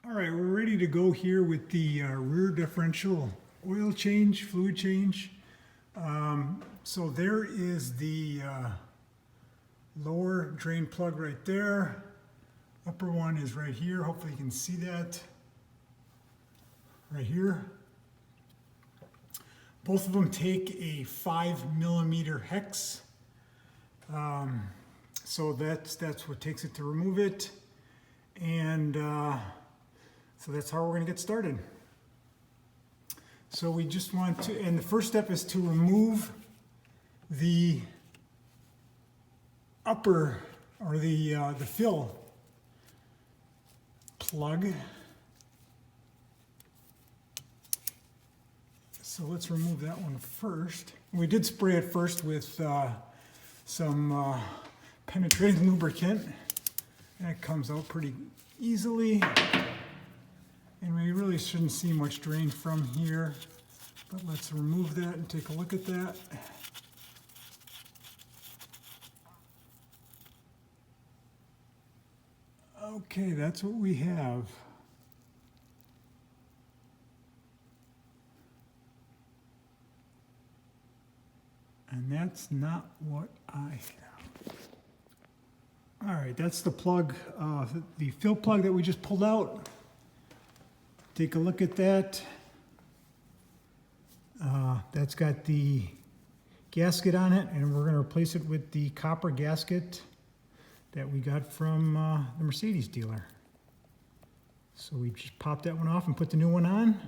All right, we're ready to go here with the rear differential oil change, fluid change. So there is the lower drain plug right there. Upper one is right here. Hopefully you can see that right here. Both of them take a 5mm hex. So that's what takes it to remove it. And so that's how we're going to get started. So we just want to, and the first step is to remove the upper, or the fill plug. So let's remove that one first. We did spray it first with some penetrating lubricant. And it comes out pretty easily. And we really shouldn't see much drain from here. But let's remove that and take a look at that. Okay, that's what we have. And that's not what I have. All right, that's the plug, the fill plug that we just pulled out. Take a look at that. That's got the gasket on it, and we're going to replace it with the copper gasket that we got from the Mercedes dealer. So we just popped that one off and put the new one on.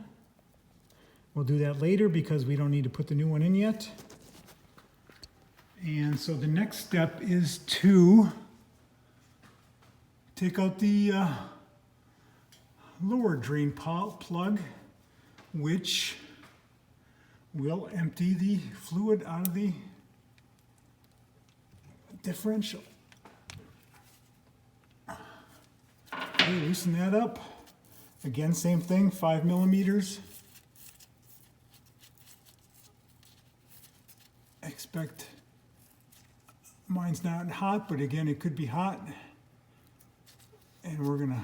We'll do that later because we don't need to put the new one in yet. And so the next step is to take out the lower drain plug, which will empty the fluid out of the differential. Okay, loosen that up. Again, same thing, 5mm. Expect mine's not hot, but again, it could be hot. And we're gonna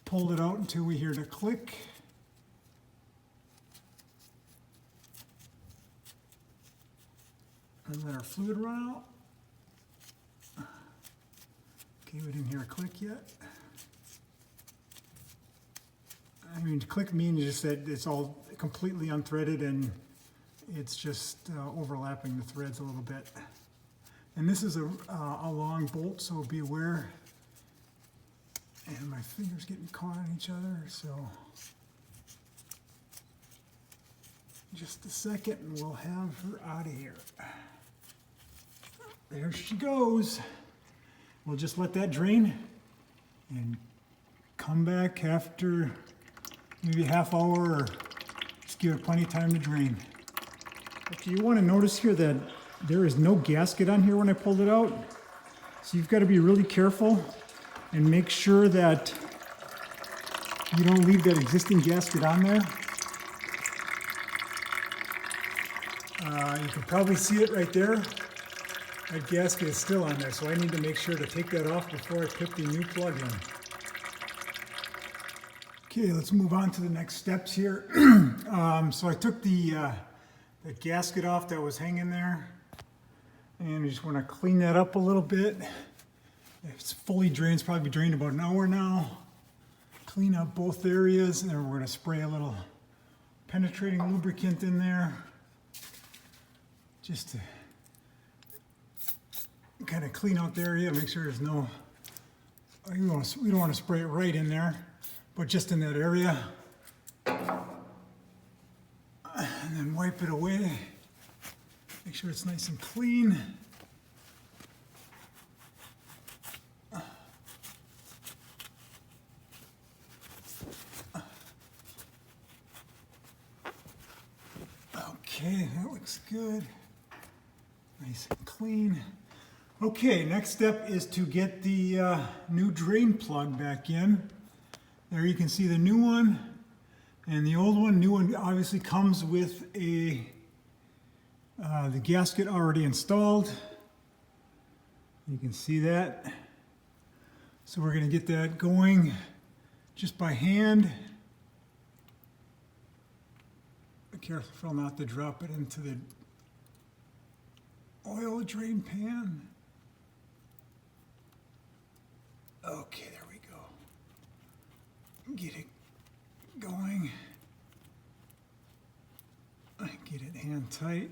pull it out until we hear the click. And let our fluid run out. Okay, we didn't hear a click yet. I mean, click means just that it's all completely unthreaded and it's just overlapping the threads a little bit. And this is a long bolt, so be aware. And my fingers getting caught on each other, so just a second and we'll have her out of here. There she goes. We'll just let that drain and come back after maybe a half hour, or just give it plenty of time to drain. Okay, you want to notice here that there is no gasket on here when I pulled it out. So you've got to be really careful and make sure that you don't leave that existing gasket on there. You can probably see it right there. That gasket is still on there, so I need to make sure to take that off before I put the new plug in. Okay, let's move on to the next steps here. So I took the gasket off that was hanging there, and I just want to clean that up a little bit. It's fully drained. It's probably drained about an hour now. Clean up both areas, and then we're going to spray a little penetrating lubricant in there, just to kind of clean out the area, make sure there's no, we don't want to spray it right in there, but just in that area. And then wipe it away. Make sure it's nice and clean. Okay, that looks good. Nice and clean. Okay, next step is to get the new drain plug back in. There you can see the new one and the old one. New one obviously comes with the gasket already installed. You can see that. So we're going to get that going. just by hand. Be careful not to drop it into the oil drain pan. Okay, there we go. Get it going. Get it hand tight.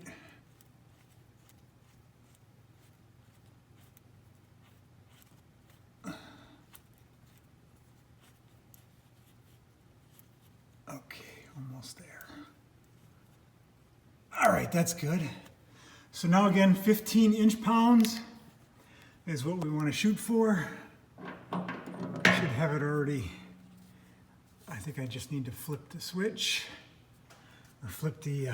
Okay, almost there. All right, that's good. So now again, 15 inch-pounds is what we want to shoot for. Should have it already. I think I just need to flip the switch or flip the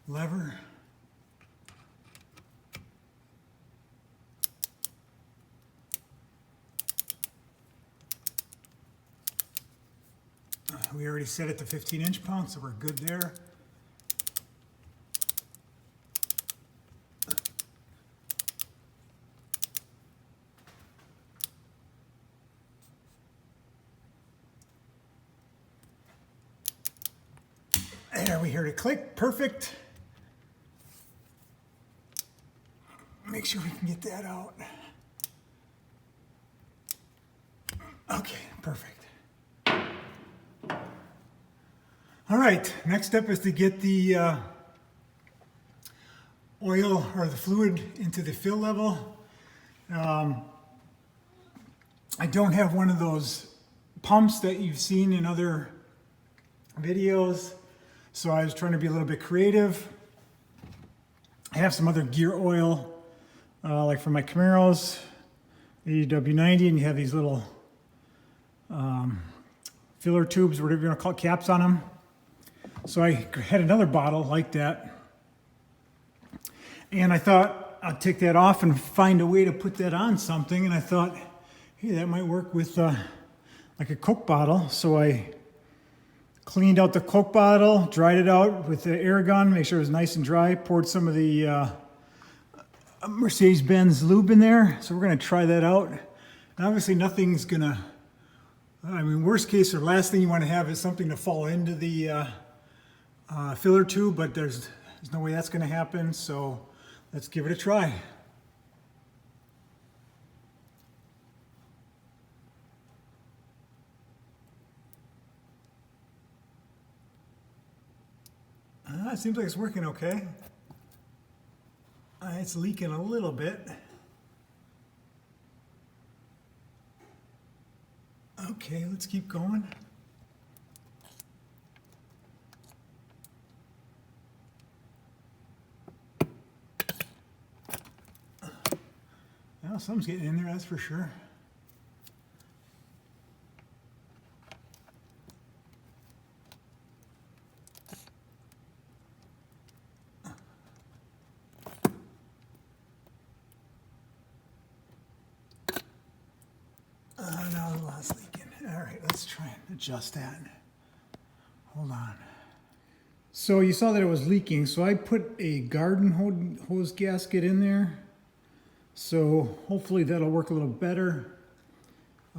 lever. We already set it to 15 inch-pounds, so we're good there. There, we heard it click. Perfect. Make sure we can get that out. Okay, perfect. All right, next step is to get the oil or the fluid into the fill level. I don't have one of those pumps that you've seen in other videos, so I was trying to be a little bit creative. I have some other gear oil, like for my Camaros, AW90, and you have these little filler tubes, whatever you want to call it, caps on them. So I had another bottle like that, and I thought I'd take that off and find a way to put that on something, and I thought, hey, that might work with like a Coke bottle. So I cleaned out the Coke bottle, dried it out with the air gun, make sure it was nice and dry, poured some of the Mercedes Benz lube in there. So we're gonna try that out. And obviously nothing's gonna, I mean, worst case or last thing you wanna have is something to fall into the filler tube, but there's no way that's gonna happen. So let's give it a try. It seems like it's working okay. It's leaking a little bit. Okay, let's keep going. Well, something's getting in there, that's for sure. Now the lot's leaking. All right, let's try and adjust that. Hold on. So you saw that it was leaking, so I put a garden hose gasket in there. So hopefully that'll work a little better.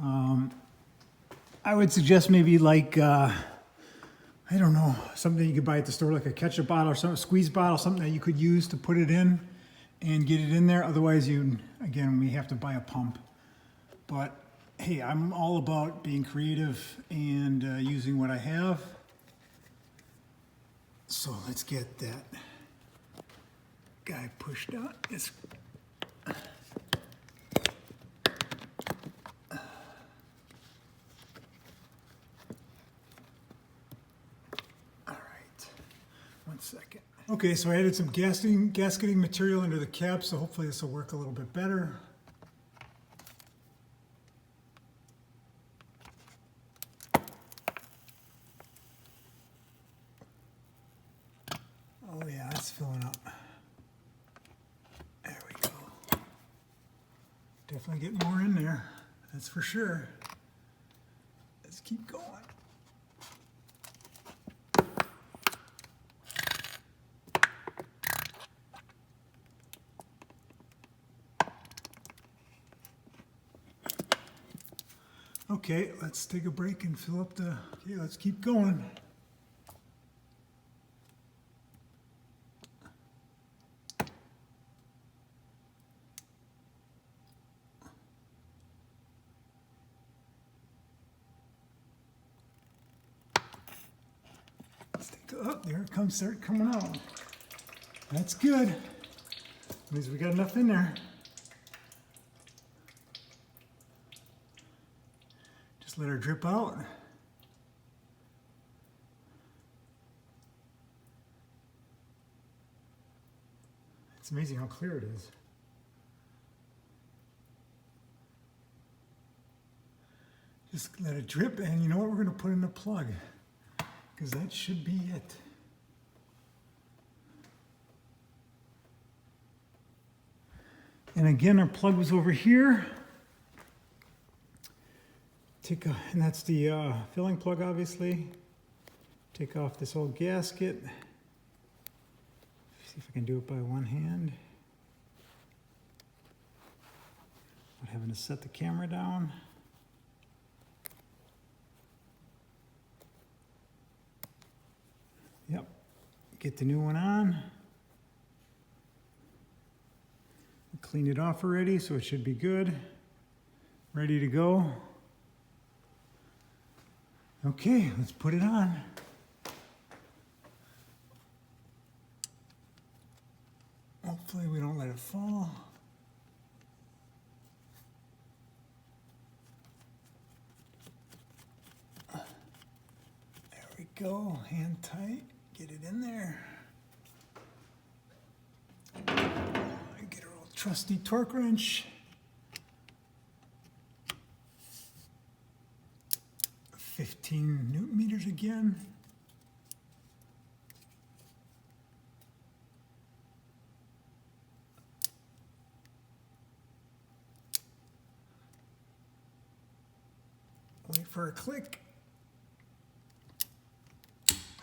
I would suggest maybe like, I don't know, something you could buy at the store, like a ketchup bottle or something, a squeeze bottle, something that you could use to put it in and get it in there. Otherwise, again, we have to buy a pump. But hey, I'm all about being creative and using what I have. So let's get that guy pushed out. All right, 1 second. Okay, so I added some gasketing material into the cap, so hopefully this will work a little bit better. Oh yeah, it's filling up. There we go. Definitely getting more in there, that's for sure. Let's keep going. Okay, let's take a break and fill up the, okay, let's keep going. Let's take the, oh, there it comes, start coming out. That's good. Means we got enough in there. Just let her drip out. It's amazing how clear it is. Just let it drip, and you know what? We're going to put in a plug, because that should be it. And again, our plug was over here. And that's the filling plug, obviously. Take off this old gasket. See if I can do it by one hand. Without having to set the camera down. Yep. Get the new one on. Cleaned it off already, so it should be good. Ready to go. Okay, let's put it on. Hopefully we don't let it fall. There we go, hand tight, get it in there. Get our old trusty torque wrench. 15 Newton meters again. Wait for a click.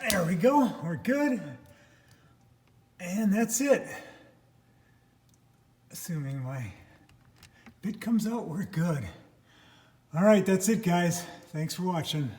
There we go, we're good. And that's it. Assuming my bit comes out, we're good. All right, that's it, guys. Thanks for watching.